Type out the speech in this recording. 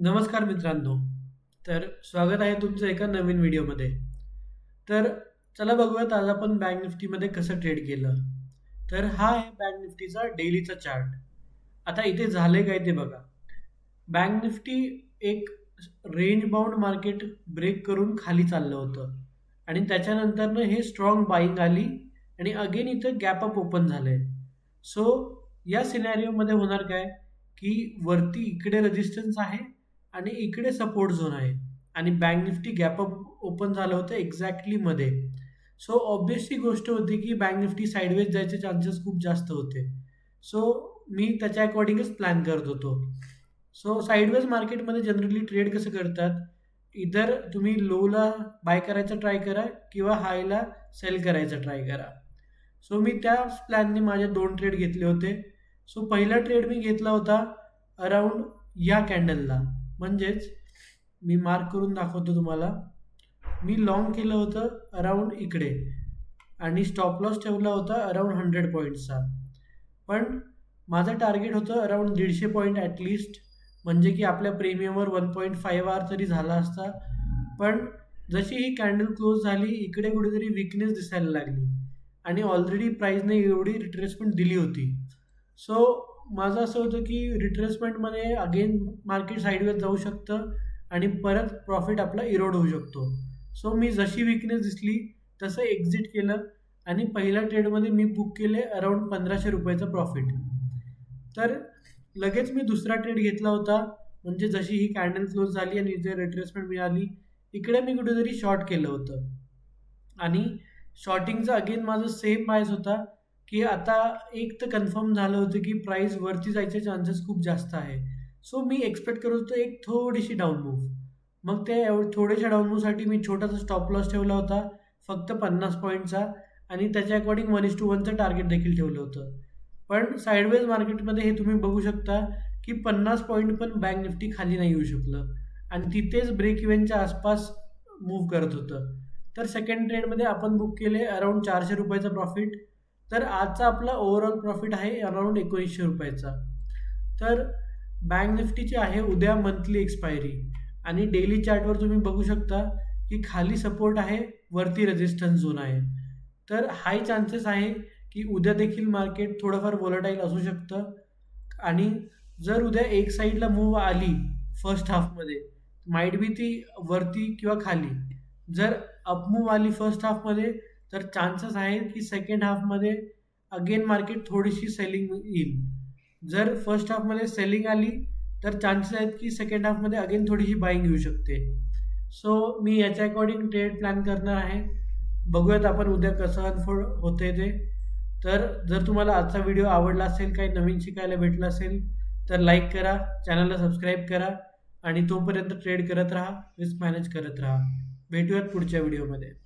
नमस्कार मित्रांनो. तर स्वागत आहे तुमचं एका नवीन व्हिडिओमध्ये. तर चला बघूयात आज आपण बँक निफ्टीमध्ये कसं ट्रेड केलं. तर हा आहे बँक निफ्टीचा डेलीचा चार्ट. आता इथे झाले काय ते बघा. बँक निफ्टी एक रेंज बाउंड मार्केट ब्रेक करून खाली चाललं होतं आणि त्याच्यानंतरनं हे स्ट्रॉंग बाईंग आली आणि अगेन इथं गॅप अप ओपन झालंय. सो या सिनॅरिओमध्ये होणार काय, की वरती इकडे रेजिस्टन्स आहे आणि इकडे सपोर्ट झोन आहे आणि bank Nifty gap up open झालं होतं एक्झॅक्टली मध्ये. सो ऑब्व्हियसली गोष्ट होती की बँक निफ्टी साईडवेज जायचे चान्सेस खूप जास्त होते. सो मी त्याच्या अकॉर्डिंगच प्लॅन करत होतो. सो साइडवेज मार्केटमध्ये जनरली ट्रेड कसं करतात, इधर तुम्ही लोला बाय करायचा ट्राय करा किंवा हायला सेल करायचा ट्राय करा. सो मी त्याच प्लॅनने माझे 2 ट्रेड घेतले होते. सो पहिला ट्रेड मी घेतला होता अराउंड या कॅन्डलला, म्हणजेच मी मार्क करून दाखवतो तुम्हाला. मी लाँग केलं होतं अराउंड इकडे आणि स्टॉप लॉस ठेवला होता अराउंड 100 पॉईंट्सचा. पण माझं टार्गेट होतं अराउंड 150 पॉईंट ॲटलिस्ट, म्हणजे की आपल्या प्रीमियमवर 1.5 आर तरी झाला असता. पण जशी ही कॅन्डल क्लोज झाली इकडे कुठेतरी विकनेस दिसायला लागली आणि ऑलरेडी प्राईसने एवढी रिट्रेसमेंट दिली होती. सो माझं असं होतं की रिट्रेसमेंटमध्ये अगेन मार्केट साईडवेज जाऊ शकतं आणि परत प्रॉफिट आपला इरोड होऊ शकतो. सो मी जशी विकनेस दिसली तसं एक्झिट केलं आणि पहिल्या ट्रेडमध्ये मी बुक केले अराउंड 1500 रुपयाचं प्रॉफिट. तर लगेच मी दुसरा ट्रेड घेतला होता, म्हणजे जशी ही कॅन्डल क्लोज झाली आणि इथे रिट्रेसमेंट मिळाली इकडे मी कुठेतरी शॉर्ट केलं होतं आणि शॉर्टिंगचा अगेन माझं सेम बायस होता की आता एक तर कन्फर्म झालं होतं की प्राईस वरती जायचे चान्सेस खूप जास्त आहे. सो मी एक्सपेक्ट करत होतो एक थोडीशी डाऊन मूव्ह. मग ते थोड्याशा डाऊन मूव्हसाठी मी छोटासा स्टॉप लॉस ठेवला होता फक्त 50 पॉईंटचा आणि त्याच्या अकॉर्डिंग 1:1चं टार्गेट देखील ठेवलं होतं. पण साईडवेज मार्केटमध्ये हे तुम्ही बघू शकता की 50 पॉईंट पण बँक निफ्टी खाली नाही येऊ शकलं आणि तिथेच ब्रेक इव्हनच्या आसपास मूव्ह करत होतं. तर सेकंड ट्रेडमध्ये आपण बुक केले अराउंड 400 रुपयाचा प्रॉफिट. तर आजचा आपला ओव्हरऑल प्रॉफिट आहे अराउंड 1900 रुपयाचा. तर बँक निफ्टीची आहे उद्या मंथली एक्सपायरी आणि डेली चार्टवर तुम्ही बघू शकता की खाली सपोर्ट आहे, वरती रेजिस्टन्स झोन आहे. तर हाय चान्सेस आहे की उद्या देखील मार्केट थोडंफार व्होलेटाईल असू शकतं आणि जर उद्या एक साईडला मूव्ह आली फर्स्ट हाफमध्ये, माईट बी ती वरती किंवा खाली. जर अप मूव्ह आली फर्स्ट हाफमध्ये तर चान्सेस आहेत की सेकंड हाफमध्ये अगेन मार्केट थोडीशी सेलिंग येईल. जर फर्स्ट हाफमध्ये सेलिंग आली तर चान्सेस आहेत की सेकंड हाफमध्ये अगेन थोडीशी बाईंग येऊ शकते. सो मी याच्या अकॉर्डिंग ट्रेड प्लॅन करणार आहे. बघूयात आपण उद्या कसं अनफोल्ड होते ते. तर जर तुम्हाला आजचा व्हिडिओ आवडला असेल, काही नवीन शिकायला भेटलं असेल तर लाईक करा, चॅनलला सबस्क्राईब करा आणि तोपर्यंत ट्रेड करत राहा, रिस्क मॅनेज करत राहा. भेटूयात पुढच्या व्हिडिओमध्ये.